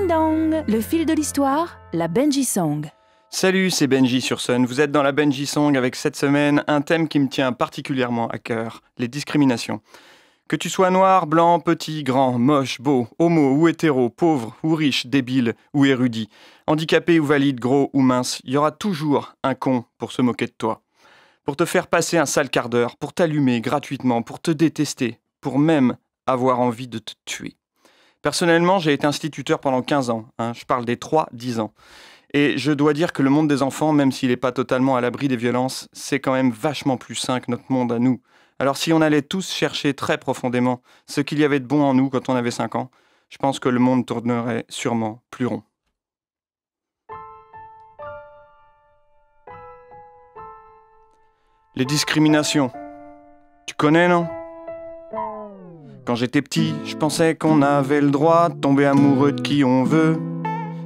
dong, le fil de l'histoire, la Benji Song. Salut, c'est Benji sur Sun. Vous êtes dans la Benji Song avec cette semaine un thème qui me tient particulièrement à cœur, les discriminations. Que tu sois noir, blanc, petit, grand, moche, beau, homo ou hétéro, pauvre ou riche, débile ou érudit, handicapé ou valide, gros ou mince, il y aura toujours un con pour se moquer de toi. Pour te faire passer un sale quart d'heure, pour t'allumer gratuitement, pour te détester, pour même avoir envie de te tuer. Personnellement, j'ai été instituteur pendant 15 ans, je parle des 3-10 ans. Et je dois dire que le monde des enfants, même s'il n'est pas totalement à l'abri des violences, c'est quand même vachement plus sain que notre monde à nous. Alors si on allait tous chercher très profondément ce qu'il y avait de bon en nous quand on avait 5 ans, je pense que le monde tournerait sûrement plus rond. Les discriminations. Tu connais, non ? Quand j'étais petit, je pensais qu'on avait le droit de tomber amoureux de qui on veut,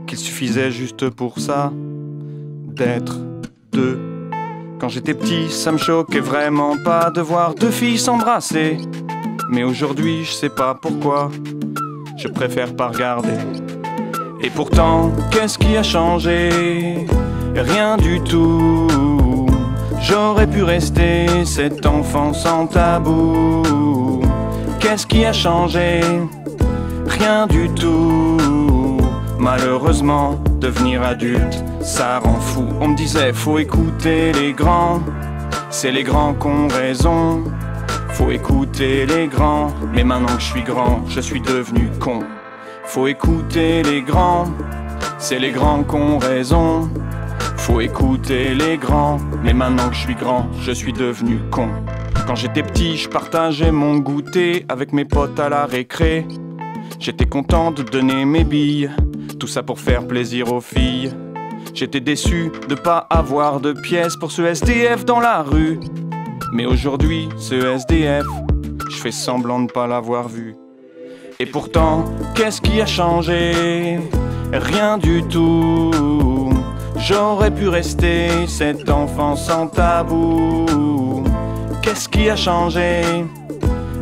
qu'il suffisait juste pour ça d'être deux. Quand j'étais petit, ça me choquait vraiment pas de voir deux filles s'embrasser. Mais aujourd'hui, je sais pas pourquoi, je préfère pas regarder. Et pourtant, qu'est-ce qui a changé ? Rien du tout. J'aurais pu rester cet enfant sans tabou. Qu'est-ce qui a changé ? Rien du tout. Malheureusement, devenir adulte, ça rend fou. On me disait, faut écouter les grands, c'est les grands qui ont raison. Faut écouter les grands, mais maintenant que je suis grand, je suis devenu con. Faut écouter les grands, c'est les grands qui ont raison. Faut écouter les grands, mais maintenant que je suis grand, je suis devenu con. Quand j'étais petit, je partageais mon goûter avec mes potes à la récré. J'étais content de donner mes billes, tout ça pour faire plaisir aux filles. J'étais déçu de pas avoir de pièces pour ce SDF dans la rue. Mais aujourd'hui, ce SDF, je fais semblant de pas l'avoir vu. Et pourtant, qu'est-ce qui a changé ? Rien du tout. J'aurais pu rester cet enfant sans tabou. Qu'est-ce qui a changé ?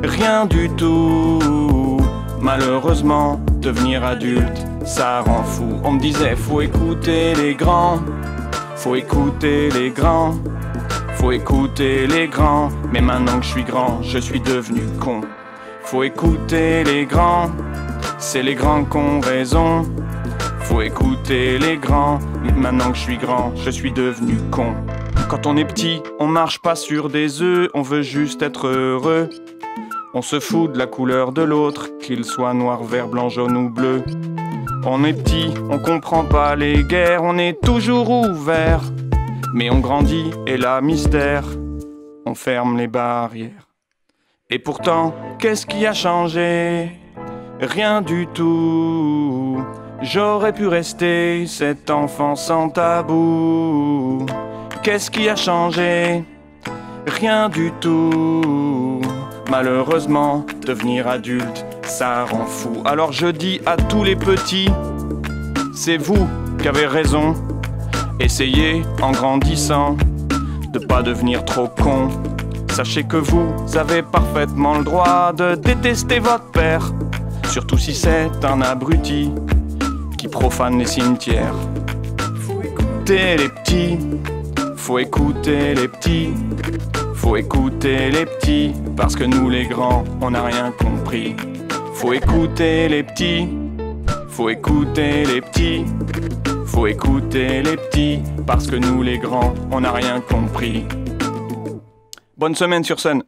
Rien du tout. Malheureusement, devenir adulte, ça rend fou. On me disait, faut écouter les grands, faut écouter les grands, faut écouter les grands. Mais maintenant que je suis grand, je suis devenu con. Faut écouter les grands, c'est les grands qui ont raison. Faut écouter les grands, mais maintenant que je suis grand, je suis devenu con. Quand on est petit, on marche pas sur des œufs, on veut juste être heureux. On se fout de la couleur de l'autre, qu'il soit noir, vert, blanc, jaune ou bleu. On est petit, on comprend pas les guerres, on est toujours ouvert. Mais on grandit et là, mystère, on ferme les barrières. Et pourtant, qu'est-ce qui a changé ? Rien du tout. J'aurais pu rester cet enfant sans tabou. Qu'est-ce qui a changé ? Rien du tout. Malheureusement, devenir adulte, ça rend fou. Alors je dis à tous les petits, c'est vous qui avez raison. Essayez, en grandissant, de pas devenir trop con. Sachez que vous avez parfaitement le droit de détester votre père, surtout si c'est un abruti qui profane les cimetières. Faut écouter les petits, faut écouter les petits, faut écouter les petits, parce que nous les grands, on n'a rien compris. Faut écouter les petits, faut écouter les petits, faut écouter les petits, parce que nous les grands, on n'a rien compris. Bonne semaine sur Sun.